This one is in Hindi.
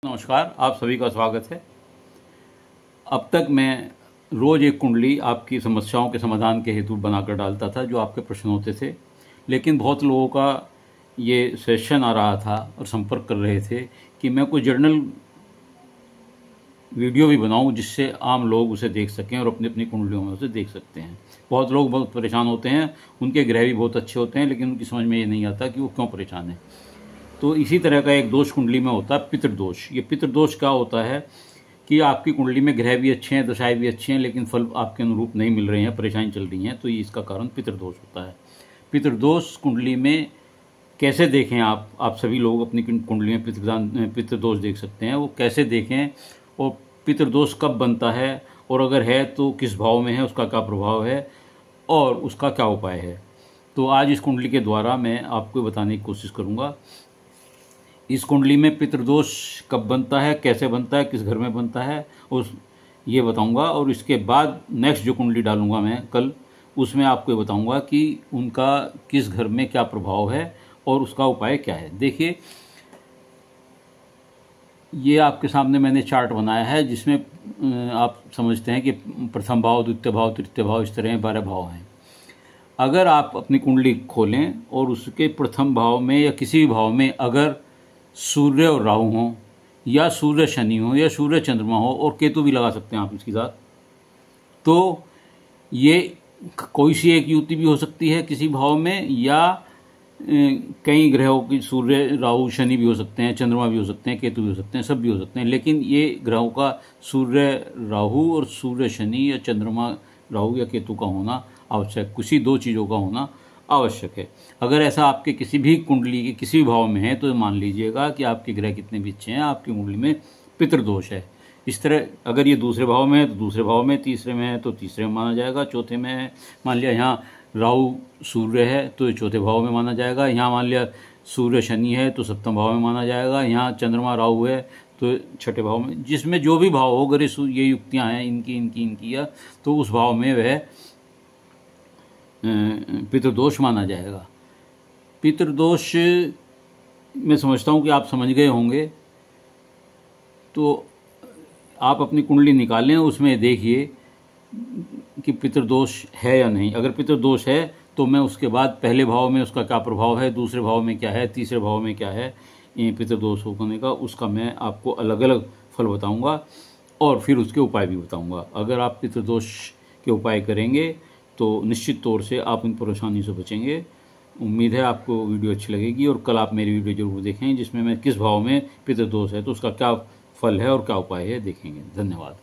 नमस्कार, आप सभी का स्वागत है। अब तक मैं रोज़ एक कुंडली आपकी समस्याओं के समाधान के हेतु बनाकर डालता था, जो आपके प्रश्न होते थे। लेकिन बहुत लोगों का ये सजेशन आ रहा था और संपर्क कर रहे थे कि मैं कोई जर्नल वीडियो भी बनाऊं जिससे आम लोग उसे देख सकें और अपनी अपनी कुंडलियों में उसे देख सकते हैं। बहुत लोग बहुत परेशान होते हैं, उनके ग्रह भी बहुत अच्छे होते हैं, लेकिन उनकी समझ में ये नहीं आता कि वो क्यों परेशान है। तो इसी तरह का एक दोष कुंडली में होता है पितृदोष। ये पितृदोष क्या होता है कि आपकी कुंडली में ग्रह भी अच्छे हैं, दशाएं भी अच्छी हैं, लेकिन फल आपके अनुरूप नहीं मिल रहे हैं, परेशानी चल रही हैं, तो ये इसका कारण पितृदोष होता है। पितृदोष कुंडली में कैसे देखें आप सभी लोग अपनी कुंडली में पितृदोष देख सकते हैं। वो कैसे देखें और पितृदोष कब बनता है, और अगर है तो किस भाव में है, उसका क्या प्रभाव है और उसका क्या उपाय है। तो आज इस कुंडली के द्वारा मैं आपको बताने की कोशिश करूँगा। इस कुंडली में पितृदोष कब बनता है, कैसे बनता है, किस घर में बनता है, उस ये बताऊंगा। और इसके बाद नेक्स्ट जो कुंडली डालूंगा मैं कल, उसमें आपको ये बताऊंगा कि उनका किस घर में क्या प्रभाव है और उसका उपाय क्या है। देखिए, ये आपके सामने मैंने चार्ट बनाया है, जिसमें आप समझते हैं कि प्रथम भाव, द्वितीय भाव, तृतीय भाव, इस तरह 12 भाव हैं। अगर आप अपनी कुंडली खोलें और उसके प्रथम भाव में या किसी भी भाव में अगर सूर्य और राहु हो, या सूर्य शनि हो, या सूर्य चंद्रमा हो, और केतु भी लगा सकते हैं आप इसके साथ, तो ये कोई सी एक युति भी हो सकती है किसी भाव में, या कई ग्रहों की, सूर्य राहु शनि भी हो सकते हैं, चंद्रमा भी हो सकते हैं, केतु भी हो सकते हैं, सब भी हो सकते हैं। लेकिन ये ग्रहों का सूर्य राहु और सूर्य शनि या चंद्रमा राहु या केतु का होना आवश्यक, किसी दो चीज़ों का होना आवश्यक है। अगर ऐसा आपके किसी भी कुंडली के किसी भी भाव में है, तो मान लीजिएगा कि आपके ग्रह कितने भी अच्छे हैं, आपकी कुंडली में पितृदोष है। इस तरह अगर ये दूसरे भाव में है तो दूसरे भाव में, तीसरे में है तो तीसरे में माना जाएगा, चौथे में है, मान लिया यहाँ राहु सूर्य है तो ये चौथे भाव में माना जाएगा, यहाँ मान लिया सूर्य शनि है तो सप्तम भाव में माना जाएगा, यहाँ चंद्रमा राहु है तो छठे भाव में। जिसमें जो भी भाव हो, अगर ये युक्तियाँ हैं इनकी या, तो उस भाव में वह पितृदोष माना जाएगा। पितृदोष मैं समझता हूँ कि आप समझ गए होंगे। तो आप अपनी कुंडली निकालें, उसमें देखिए कि पितृदोष है या नहीं। अगर पितृदोष है तो मैं उसके बाद पहले भाव में उसका क्या प्रभाव है, दूसरे भाव में क्या है, तीसरे भाव में क्या है पितृदोष होने का, उसका मैं आपको अलग अलग फल बताऊंगा और फिर उसके उपाय भी बताऊंगा। अगर आप पितृदोष के उपाय करेंगे तो निश्चित तौर से आप इन परेशानी से बचेंगे। उम्मीद है आपको वीडियो अच्छी लगेगी, और कल आप मेरी वीडियो जरूर देखें, जिसमें मैं किस भाव में पितृदोष है तो उसका क्या फल है और क्या उपाय है देखेंगे। धन्यवाद।